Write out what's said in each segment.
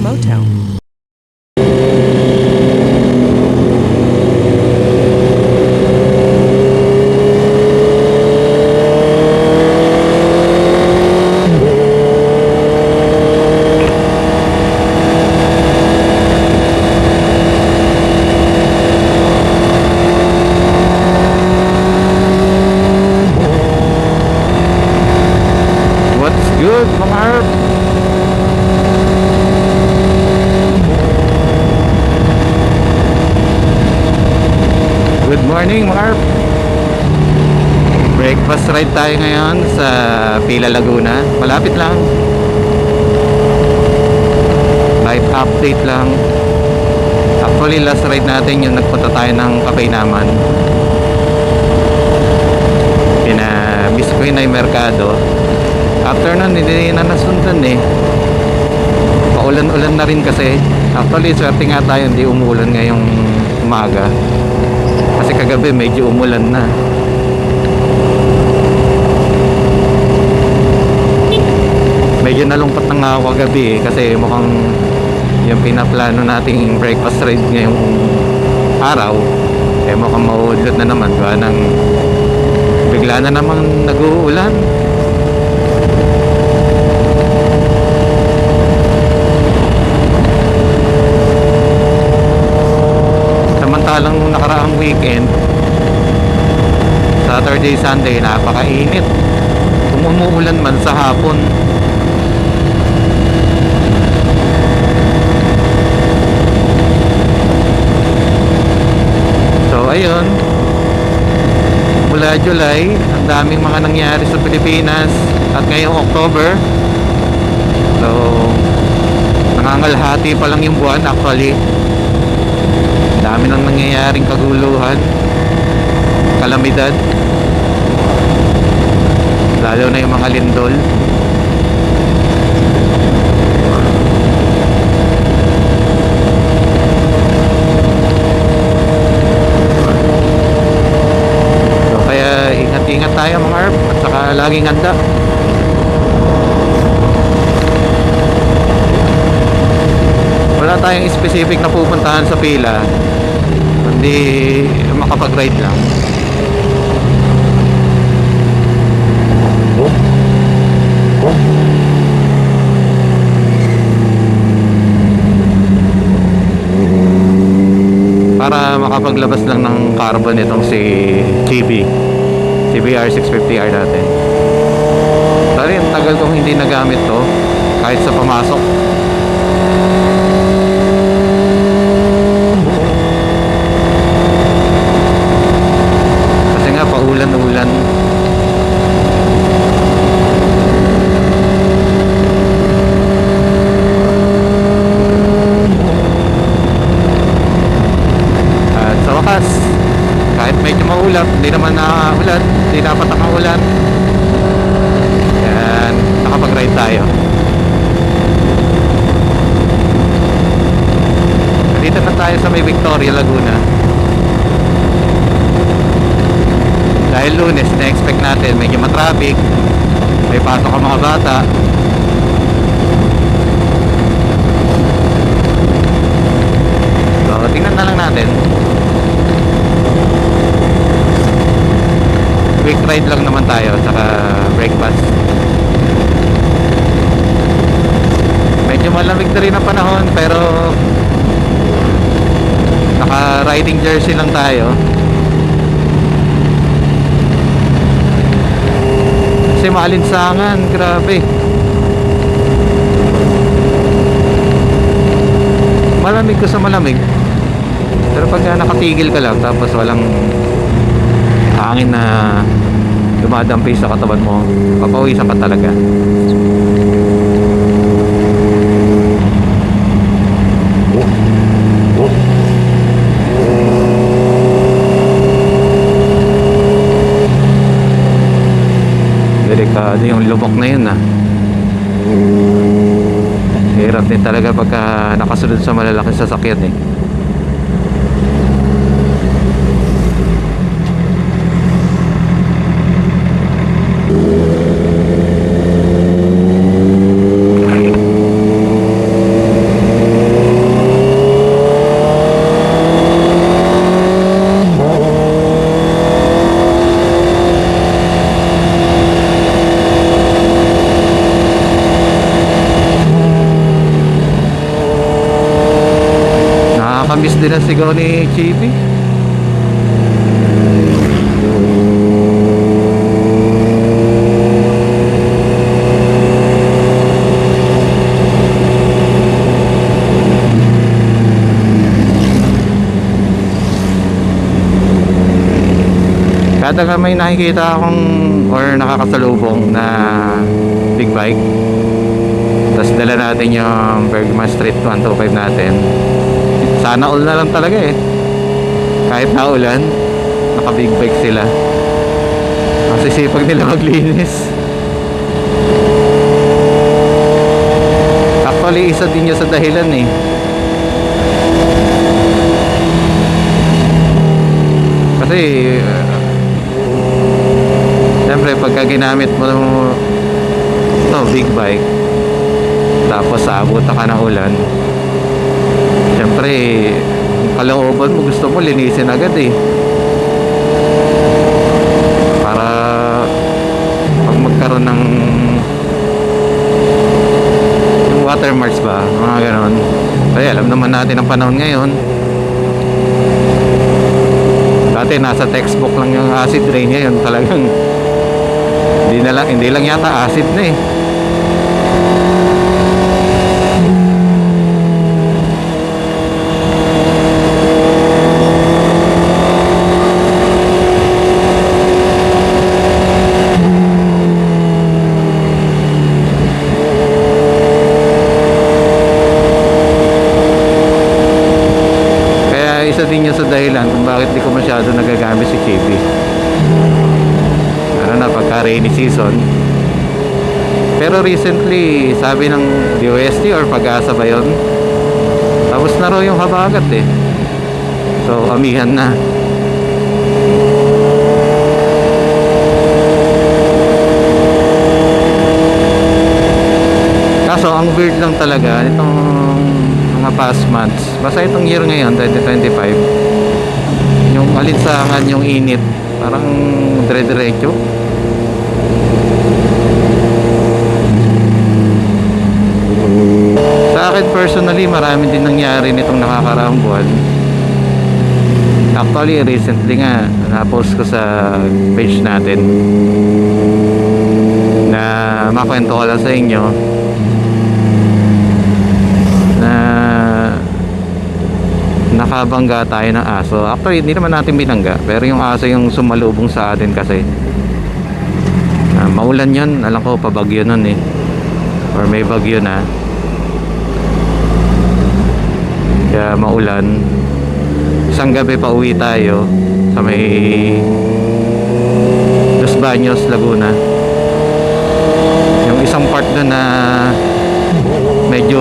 photo. What's good mga herb? Good morning mga herb. Breakfast ride tayo ngayon sa Pila Laguna. Malapit lang. Live update lang. Actually last ride natin yung nagpunta tayo ng Kapaynaman. Miss ko yun ay Mercado. After nun hindi na nasundan eh. Paulan-ulan na rin kasi. Actually swerte nga tayo hindi umulan ngayong umaga. Kasi kagabi medyo umulan na. Medyo nalungkot na nga ako kagabi eh, kasi mukhang yung pinaplano nating breakfast ride ngayong araw eh mukhang mauudlot na naman. Gawa ng bigla na namang nag-uulan. Samantalang nakaraang weekend, Saturday, Sunday, napakainit. Umuulan man sa hapon. So ayun, mula July, ang daming mga nangyari sa Pilipinas. At ngayong October, so nangangalhati pa lang yung buwan actually. Dami nang nangyayaring kaguluhan, kalamidad, lalo na yung mga lindol. So kaya ingat-ingat tayo mga herb, at saka laging handa. Wala tayong specific na pupuntahan sa Pila, hindi makapag-ride lang. Para makapaglabas lang ng carbon itong si CBR 650R natin. Sorry, ang tagal kong hindi nagamit to kahit sa pamasok. Paulan-ulan. At sa wakas, kahit medyo maulap, hindi naman naulan, hindi napatak ang ulan. Yan, nakapag-ride tayo. Dito na tayo sa may Victoria, Laguna. Dahil Lunes, na-expect natin medyo matraffic, may pasok ang mga bata. So tingnan na lang natin. Quick ride lang naman tayo, saka breakfast. Medyo malamig na rin ang panahon, pero naka riding jersey lang tayo. Kasi maalinsangan, grabe. Malamig ko sa malamig. Pero pag nakatigil ka lang, tapos walang hangin na dumadampi sa katawan mo, papawisan ka talaga. Delikado yung lubok na yun Hirap din talaga pagka nakasunod sa malalaking sasakyan eh. din ang sigaw ni Chibi. Kada may nakikita akong or nakakasalubong na big bike, tapos dala natin yung Bergman Street 125 natin, sana all na lang talaga eh. Kahit naulan, naka big bike sila kasi sipag nila maglinis. Actually isa din yun sa dahilan eh. Kasi siyempre pagka ginamit mo no, big bike, tapos aabot ka ng ulan, siyempre kalooban mo gusto mo linisin agad eh, para pag magkaroon ng yung watermarks ba, mga ganon. Kaya alam naman natin ang panahon ngayon. Dati nasa textbook lang yung acid rain, ngayon talagang hindi lang yata acid na eh. Kaya isa din yun sa dahilan kung bakit di ko masyado nagagamit si Chibi. Na pagka rainy season. Pero recently sabi ng DOST or Pag-asa ba yun, tapos na raw yung habagat eh, so amihan na. Kaso ang weird lang talaga itong mga past months, basta itong year ngayon 2025, yung alinsangan, yung init parang dire-diretso. Sa akin personally, marami din nangyari nitong nakakaraang buwan. Actually, recently nga na-post ko sa page natin na makwento ko lang sa inyo na nakabangga tayo ng aso. Actually, hindi naman natin binangga, pero yung aso yung sumalubong sa atin kasi maulan yun. Alam ko pabagyo nun eh, or may bagyo na, kaya maulan. Isang gabi pa uwi tayo sa may Los Baños, Laguna. Yung isang part doon na medyo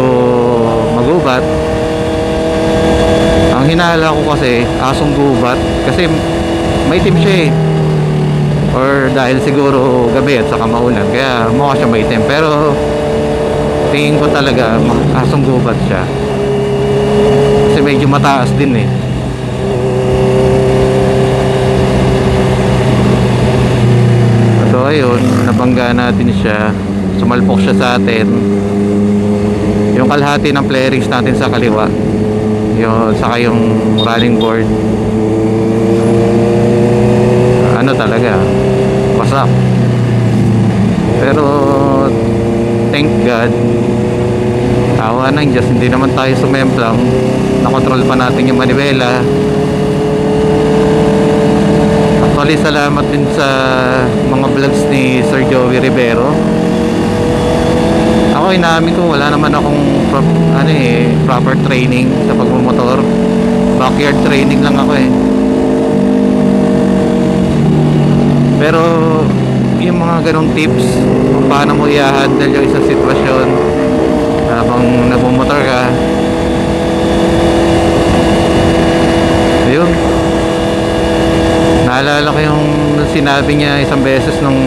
magubat, ang hinala ko kasi asong gubat, kasi may tip siya eh, or dahil siguro gabi at saka maulan kaya mukha siya may itim, pero tingin ko talaga asong gubat siya kasi medyo mataas din eh. So ayun, nabangga natin siya, sumalpok siya sa atin. Yung kalahati ng flarings natin sa kaliwa, yung saka yung running board, ano talaga, wasak. Pero thank God, awa ng Diyos, hindi naman tayo sumemplang, nakontrol pa natin yung manibela. Actually, salamat din sa mga vlogs ni Sir Joey Rivero. Ako, inaamin ko, wala naman akong proper training sa pagmumotor. Backyard training lang ako eh. Pero yung mga ganong tips kung paano mo i-handle yung isang sitwasyon habang nagmumotor ka, ayun, naalala ko yung sinabi niya isang beses nung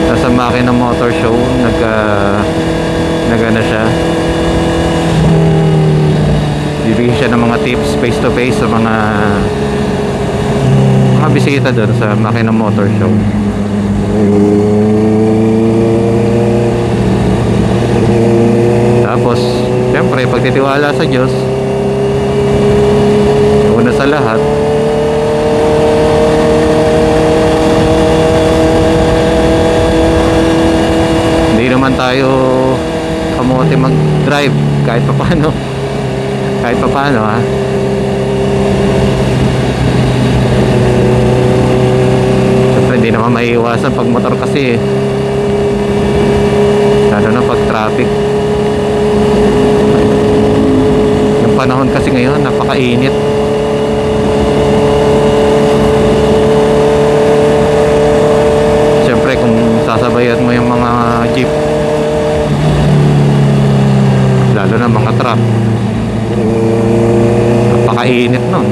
nasa Makina Motor Show, nagana siya, bibigyan siya ng mga tips face to face sa mga bisita doon sa Makina Motor Show. Tapos syempre pagtitiwala sa Diyos, naman tayo kamote mag-drive kahit pa paano. Kahit pa paano, ha. Siyempre hindi naman maiiwasan pag motor kasi, lalo na pag traffic. Yung panahon kasi ngayon napakainit. Siyempre kung sasabayan mo yung mga jeep, lalo na mga truck, napakainit nun.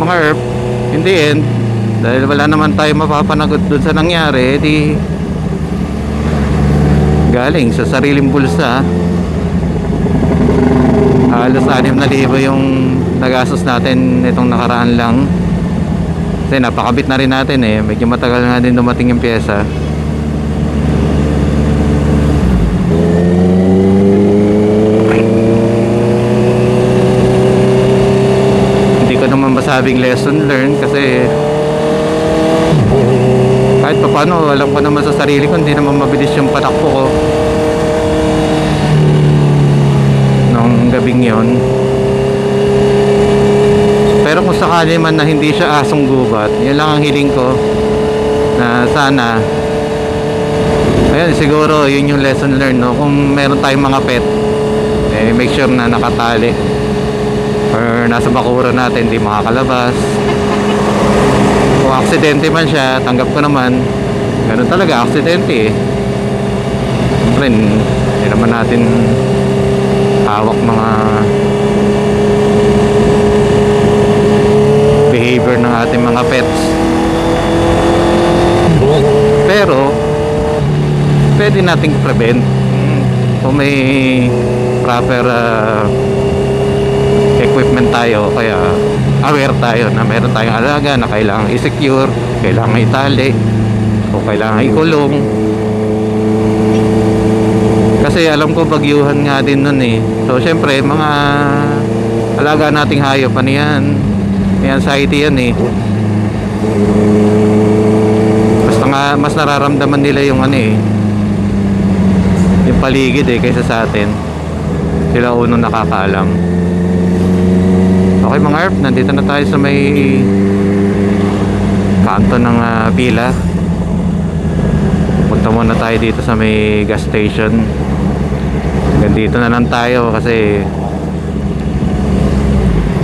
Mga herb, in the end, dahil wala naman tayo mapapanagot dun sa nangyari, di galing sa sariling bulsa. Halos 6,000 yung nagastos natin itong nakaraan lang, kasi napakabit na rin natin eh. Medyo matagal nga din dumating yung pyesa. Masabing lesson learned kasi kahit pa paano alam ko naman sa sarili ko, hindi naman mabilis yung patakbo ko nung gabing yon. Pero kung sakali man na hindi siya asong gubat, yun lang ang hiling ko, na sana ayun, siguro yun yung lesson learned, no? Kung meron tayong mga pet, eh, make sure na nakatali or nasa bakuran natin, hindi makakalabas. Kung aksidente man siya, tanggap ko naman, ganun talaga, aksidente eh. Siyempre, hindi naman natin hawak mga behavior ng ating mga pets. Pero pwede nating prevent kung may proper equipment tayo, kaya aware tayo na meron tayong alaga na kailangan i-secure, kailangan itali o kailangan ikulong. Kasi alam ko bagyuhan nga din nun eh. So syempre mga alaga nating hayop, ano yan, may anxiety yan eh. Basta nga mas nararamdaman nila yung ano eh, yung paligid eh, kaysa sa atin. Sila unang nakakaalam. Okay mga herb, nandito na tayo sa may kanto ng pila. Punta muna tayo dito sa may gas station. Hanggang dito na lang tayo kasi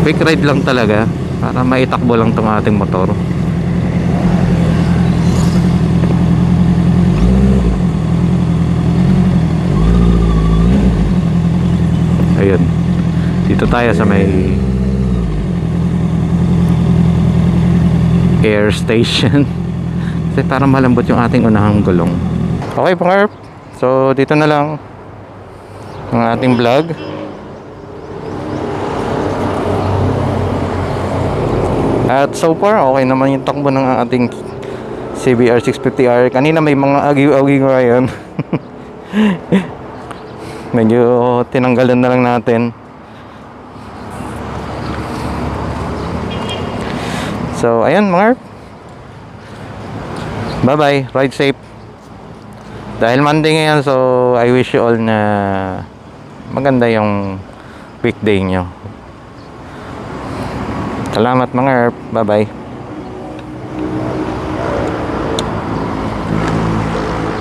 quick ride lang talaga para maitakbo lang tong ating motor. Ayun, dito tayo sa may air station. Kasi parang malambot yung ating unahang gulong. Okay mga herb, so dito na lang ang ating vlog. At so far okay naman yung takbo ng ating CBR 650R. Kanina may mga agiw-agiw ngayon. Medyo tinanggalan na lang natin. So ayan mga herb, bye bye, ride safe. Dahil Monday ngayon, so I wish you all na maganda yung weekday nyo. Salamat mga herb, bye bye.